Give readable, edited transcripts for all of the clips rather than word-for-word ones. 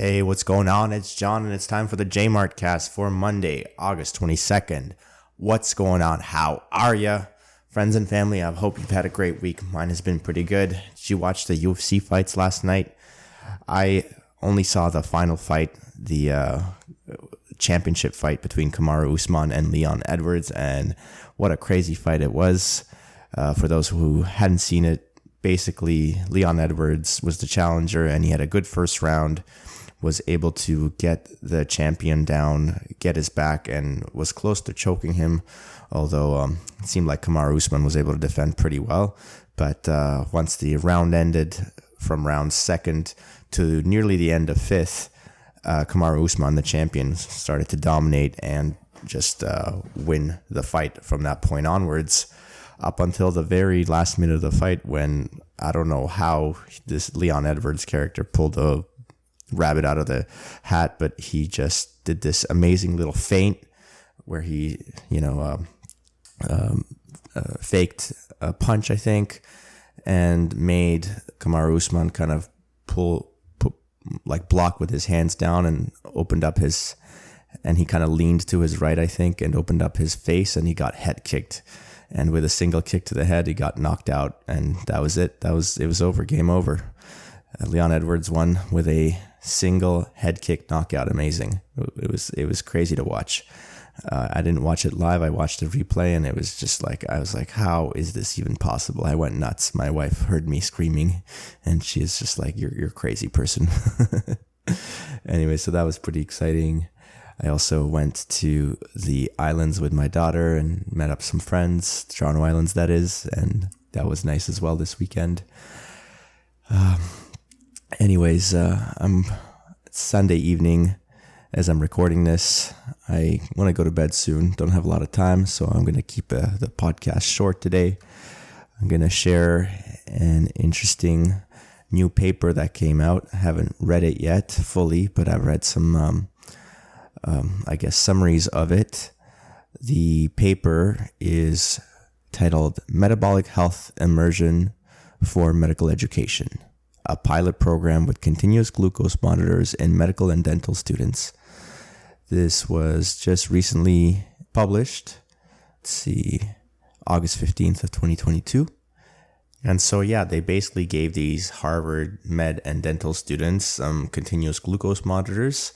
Hey, what's going on? It's John, and it's time for the JMART CAST for Monday, August 22nd. What's going on? How are ya? Friends and family, I hope you've had a great week. Mine has been pretty good. Did you watch the UFC fights last night? I only saw the final fight, the championship fight between Kamaru, Usman, and Leon Edwards, and what a crazy fight it was. For those who hadn't seen it, basically, Leon Edwards was the challenger, and he had a good first round, was able to get the champion down, get his back, and was close to choking him, although it seemed like Kamaru Usman was able to defend pretty well. But once the round ended, from round second to nearly the end of fifth, Kamaru Usman, the champion, started to dominate and just win the fight from that point onwards, up until the very last minute of the fight, when I don't know how this Leon Edwards character pulled a rabbit out of the hat, but he just did this amazing little feint where he, faked a punch, I think, and made Kamaru Usman kind of block with his hands down, and opened up and he kind of leaned to his right, I think, and opened up his face, and he got head kicked. And with a single kick to the head, he got knocked out, and that was it. It was over, game over. Leon Edwards won with a single head kick knockout. Amazing. It was crazy to watch. I didn't watch it live. I watched the replay, and it was just like, I was like, how is this even possible? I went nuts. My wife heard me screaming, and she is just like, you're a crazy person. Anyway, so that was pretty exciting. I also went to the islands with my daughter and met up some friends, Toronto Islands, that is, and that was nice as well this weekend. Anyways, it's Sunday evening as I'm recording this. I want to go to bed soon. Don't have a lot of time, so I'm going to keep the podcast short today. I'm going to share an interesting new paper that came out. I haven't read it yet fully, but I've read some, summaries of it. The paper is titled Metabolic Health Immersion for Medical Education, a pilot program with continuous glucose monitors in medical and dental students. This was just recently published. Let's see, August 15th of 2022. And so, they basically gave these Harvard med and dental students some continuous glucose monitors.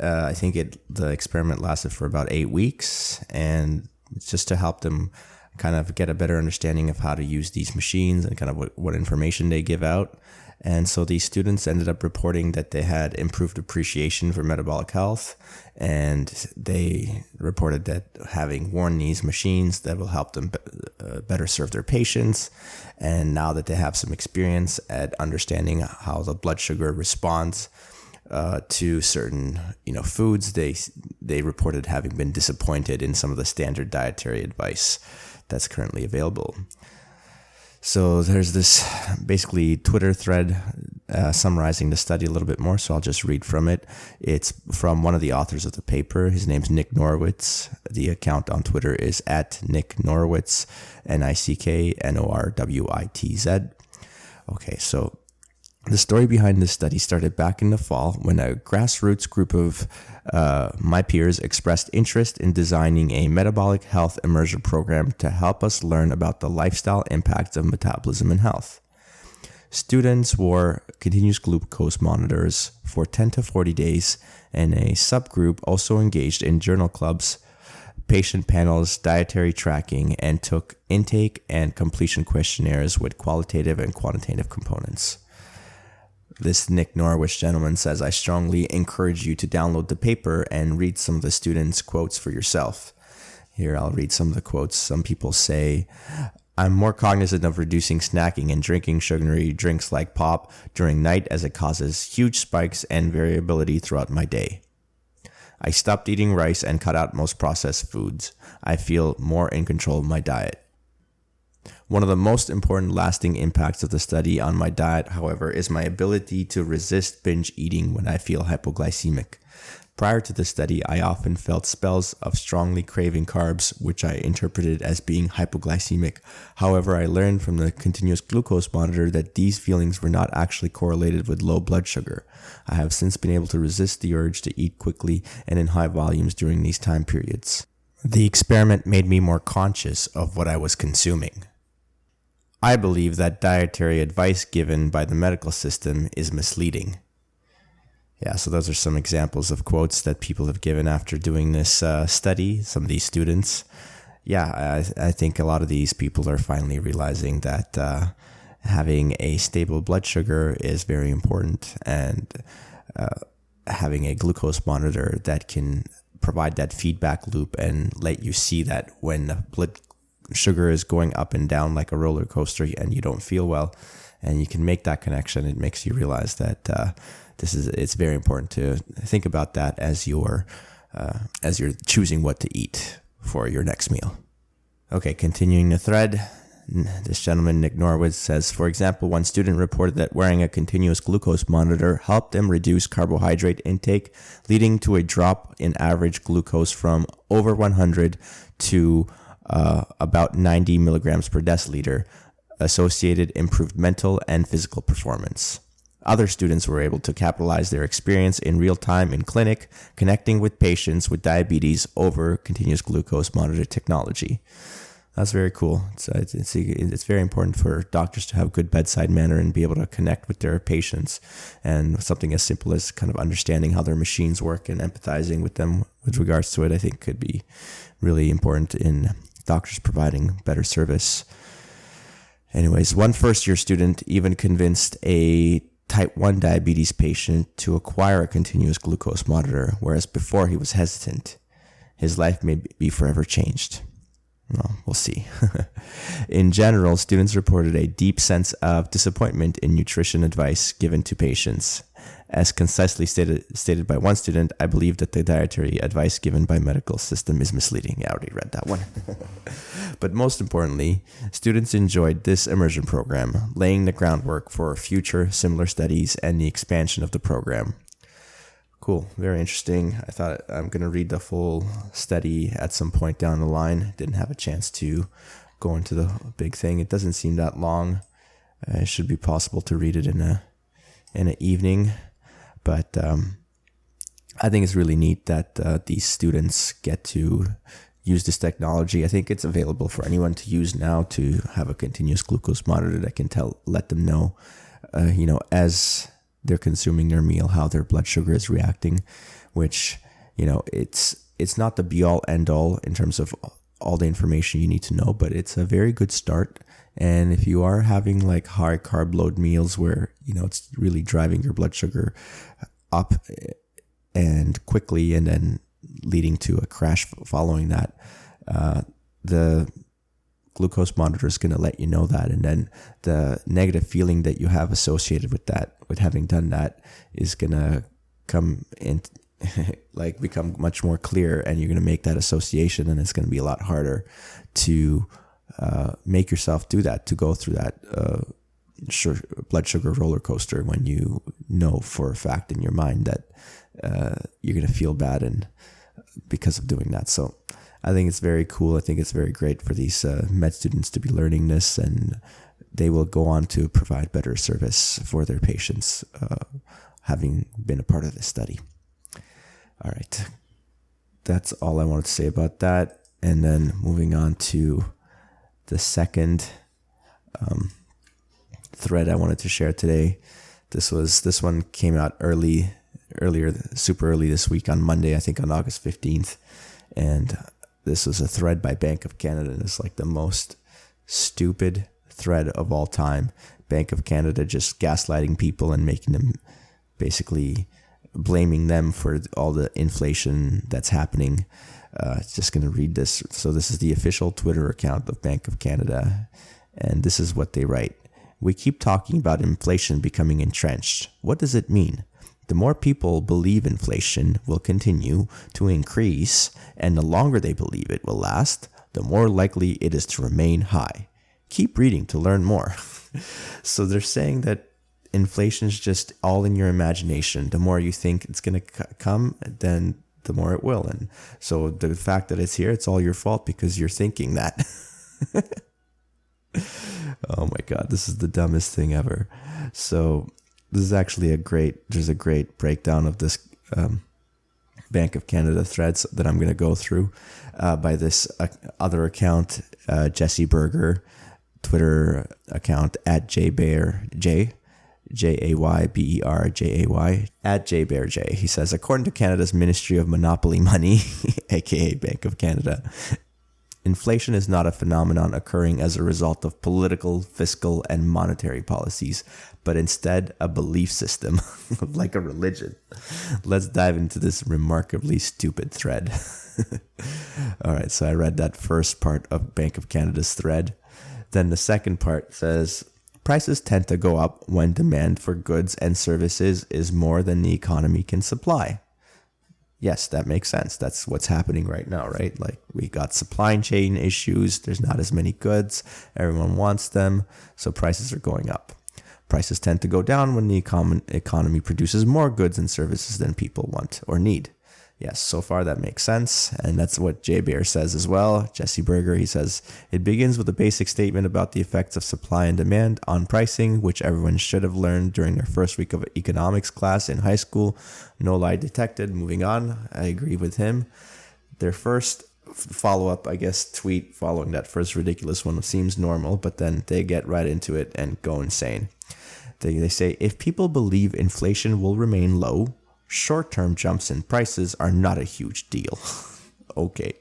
I think the experiment lasted for about 8 weeks, and it's just to help them kind of get a better understanding of how to use these machines and kind of what information they give out. And so these students ended up reporting that they had improved appreciation for metabolic health, and they reported that having worn these machines, that will help them better serve their patients. And now that they have some experience at understanding how the blood sugar responds to certain foods, they reported having been disappointed in some of the standard dietary advice that's currently available. So there's this basically Twitter thread summarizing the study a little bit more, so I'll just read from it. It's from one of the authors of the paper. His name's Nick Norwitz. The account on Twitter is at Nick Norwitz, NickNorwitz. Okay, so the story behind this study started back in the fall when a grassroots group of my peers expressed interest in designing a metabolic health immersion program to help us learn about the lifestyle impacts of metabolism and health. Students wore continuous glucose monitors for 10 to 40 days, and a subgroup also engaged in journal clubs, patient panels, dietary tracking, and took intake and completion questionnaires with qualitative and quantitative components. This Nick Norwich gentleman says, I strongly encourage you to download the paper and read some of the students' quotes for yourself. Here, I'll read some of the quotes. Some people say, I'm more cognizant of reducing snacking and drinking sugary drinks like pop during night, as it causes huge spikes and variability throughout my day. I stopped eating rice and cut out most processed foods. I feel more in control of my diet. One of the most important lasting impacts of the study on my diet, however, is my ability to resist binge eating when I feel hypoglycemic. Prior to the study, I often felt spells of strongly craving carbs, which I interpreted as being hypoglycemic. However, I learned from the continuous glucose monitor that these feelings were not actually correlated with low blood sugar. I have since been able to resist the urge to eat quickly and in high volumes during these time periods. The experiment made me more conscious of what I was consuming. I believe that dietary advice given by the medical system is misleading. Yeah, so those are some examples of quotes that people have given after doing this study, some of these students. Yeah, I think a lot of these people are finally realizing that having a stable blood sugar is very important, and having a glucose monitor that can provide that feedback loop and let you see that when the blood sugar is going up and down like a roller coaster and you don't feel well, and you can make that connection, it makes you realize that it's very important to think about that as you're choosing what to eat for your next meal. Okay, continuing the thread, this gentleman, Nick Norwood, says, for example, one student reported that wearing a continuous glucose monitor helped them reduce carbohydrate intake, leading to a drop in average glucose from over 100 to about 90 milligrams per deciliter, associated improved mental and physical performance. Other students were able to capitalize their experience in real time in clinic, connecting with patients with diabetes over continuous glucose monitor technology. That's very cool. It's very important for doctors to have good bedside manner and be able to connect with their patients. And something as simple as kind of understanding how their machines work and empathizing with them with regards to it, I think could be really important in doctors providing better service. Anyways, one first-year student even convinced a type 1 diabetes patient to acquire a continuous glucose monitor, whereas before he was hesitant. His life may be forever changed. Well, we'll see. In general, students reported a deep sense of disappointment in nutrition advice given to patients. As concisely stated by one student, I believe that the dietary advice given by medical system is misleading. I already read that one. But most importantly, students enjoyed this immersion program, laying the groundwork for future similar studies and the expansion of the program. Cool. Very interesting. I thought I'm going to read the full study at some point down the line. Didn't have a chance to go into the big thing. It doesn't seem that long. It should be possible to read it in an evening. But I think it's really neat that these students get to use this technology. I think it's available for anyone to use now, to have a continuous glucose monitor that can let them know, as they're consuming their meal, how their blood sugar is reacting, which, it's not the be all end all in terms of all the information you need to know, but it's a very good start. And if you are having like high carb load meals where, it's really driving your blood sugar up and quickly and then leading to a crash following that, the glucose monitor is going to let you know that. And then the negative feeling that you have associated with that, with having done that, is going to come in, become much more clear, and you're going to make that association, and it's going to be a lot harder to make yourself do that, to go through that blood sugar roller coaster when you know for a fact in your mind that you're going to feel bad and because of doing that. So I think it's very cool. I think it's very great for these med students to be learning this, and they will go on to provide better service for their patients, having been a part of this study. All right. That's all I wanted to say about that. And then moving on to the second thread I wanted to share today. This one came out super early this week on Monday, I think on August 15th. And this was a thread by Bank of Canada. And it's like the most stupid thread of all time. Bank of Canada just gaslighting people and making them, basically blaming them for all the inflation that's happening. Just going to read this. So this is the official Twitter account of Bank of Canada. And this is what they write. We keep talking about inflation becoming entrenched. What does it mean? The more people believe inflation will continue to increase, and the longer they believe it will last, the more likely it is to remain high. Keep reading to learn more. So they're saying that inflation is just all in your imagination. The more you think it's going to come, then the more it will. And so the fact that it's here, it's all your fault because you're thinking that. Oh my God, this is the dumbest thing ever. So this is actually there's a great breakdown of this Bank of Canada threads that I'm going to go through by this other account, Jesse Berger, Twitter account at JayBearJ, JayBerjay, at JayBearJ. He says, according to Canada's Ministry of Monopoly Money, aka Bank of Canada, inflation is not a phenomenon occurring as a result of political, fiscal, and monetary policies, but instead a belief system, like a religion. Let's dive into this remarkably stupid thread. All right, so I read that first part of Bank of Canada's thread. Then the second part says, prices tend to go up when demand for goods and services is more than the economy can supply. Yes, that makes sense. That's what's happening right now, right? Like, we got supply chain issues. There's not as many goods. Everyone wants them. So prices are going up. Prices tend to go down when the economy produces more goods and services than people want or need. Yes, so far that makes sense. And that's what Jay Bear says as well. Jesse Berger, he says, it begins with a basic statement about the effects of supply and demand on pricing, which everyone should have learned during their first week of economics class in high school. No lie detected. Moving on. I agree with him. Their first follow-up, I guess, tweet following that first ridiculous one seems normal, but then they get right into it and go insane. They say, if people believe inflation will remain low, short-term jumps in prices are not a huge deal. Okay.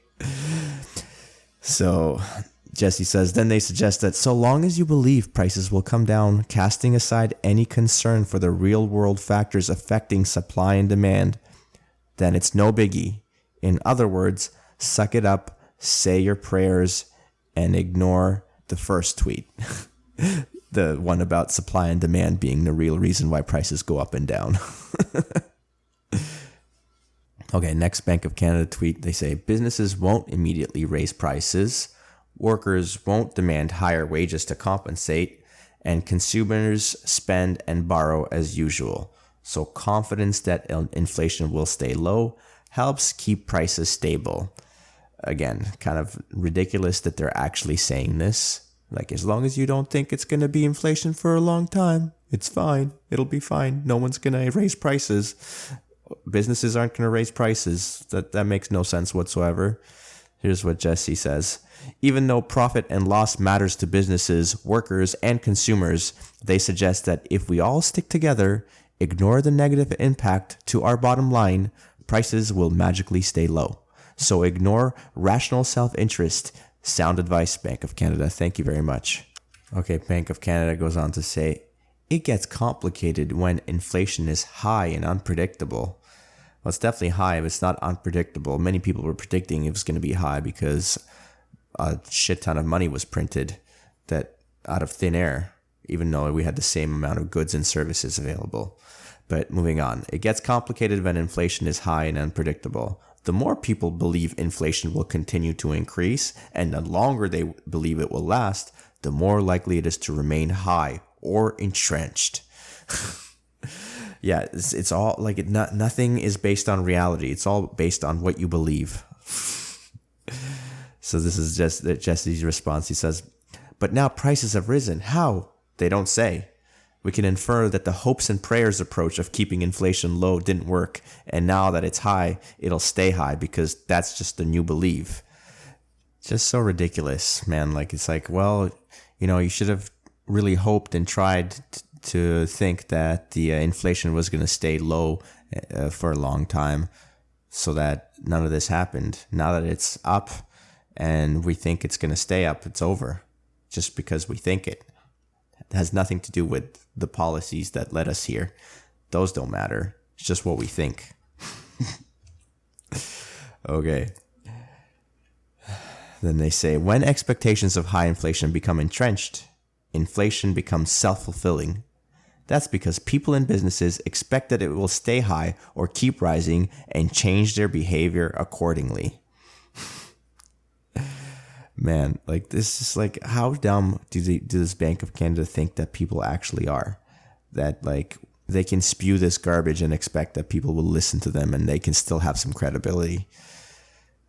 So Jesse says, then they suggest that so long as you believe prices will come down, casting aside any concern for the real-world factors affecting supply and demand, then it's no biggie. In other words, suck it up, say your prayers, and ignore the first tweet. The one about supply and demand being the real reason why prices go up and down. Okay, next Bank of Canada tweet. They say, businesses won't immediately raise prices, workers won't demand higher wages to compensate, and consumers spend and borrow as usual. So confidence that inflation will stay low helps keep prices stable. Again, kind of ridiculous that they're actually saying this. Like, as long as you don't think it's going to be inflation for a long time, it's fine. It'll be fine. No one's going to raise prices. Businesses aren't going to raise prices. That makes no sense whatsoever. Here's what Jesse says. Even though profit and loss matters to businesses, workers, and consumers, they suggest that if we all stick together, ignore the negative impact to our bottom line, prices will magically stay low. So ignore rational self-interest. Sound advice, Bank of Canada. Thank you very much. Okay, Bank of Canada goes on to say, it gets complicated when inflation is high and unpredictable. Well, it's definitely high, but it's not unpredictable. Many people were predicting it was going to be high because a shit ton of money was printed that out of thin air, even though we had the same amount of goods and services available. But moving on, it gets complicated when inflation is high and unpredictable. The more people believe inflation will continue to increase, and the longer they believe it will last, the more likely it is to remain high or entrenched. Yeah, it's all like nothing is based on reality. It's all based on what you believe. So this is just Jesse's response. He says, but now prices have risen. How? They don't say. We can infer that the hopes and prayers approach of keeping inflation low didn't work, and now that it's high, it'll stay high because that's just the new belief. Just so ridiculous, man. Like, it's like, well, you should have really hoped and tried to think that the inflation was going to stay low for a long time so that none of this happened. Now that it's up and we think it's going to stay up, it's over just because we think it. It has nothing to do with the policies that led us here. Those don't matter. It's just what we think. Okay. Then they say, when expectations of high inflation become entrenched, inflation becomes self-fulfilling. That's because people and businesses expect that it will stay high or keep rising and change their behavior accordingly. Man, like this is like, how dumb do this Bank of Canada think that people actually are? That like they can spew this garbage and expect that people will listen to them and they can still have some credibility.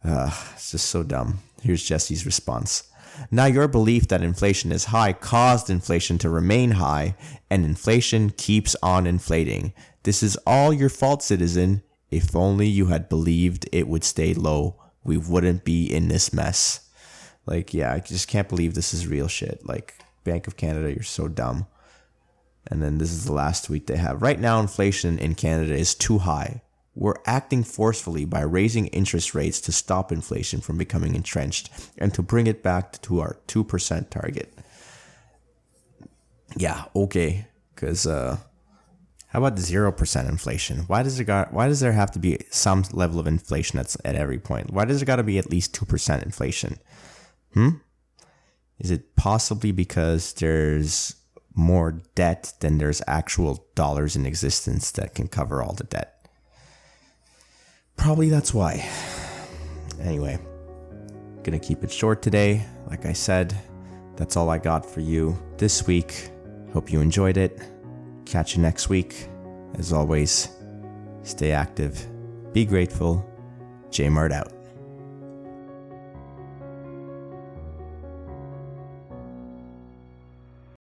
It's just so dumb. Here's Jesse's response. Now your belief that inflation is high caused inflation to remain high, and inflation keeps on inflating. This is all your fault, citizen. If only you had believed it would stay low, we wouldn't be in this mess. Like, yeah, I just can't believe this is real shit. Like, Bank of Canada, you're so dumb. And then this is the last tweet they have. Right now, inflation in Canada is too high. We're acting forcefully by raising interest rates to stop inflation from becoming entrenched and to bring it back to our 2% target. Yeah, okay. Because how about 0% inflation? Why does there have to be some level of inflation at every point? Why does there got to be at least 2% inflation? Is it possibly because there's more debt than there's actual dollars in existence that can cover all the debt? Probably that's why. Anyway, gonna keep it short today. Like I said, that's all I got for you this week. Hope you enjoyed it. Catch you next week. As always, stay active, be grateful. J-Mart out.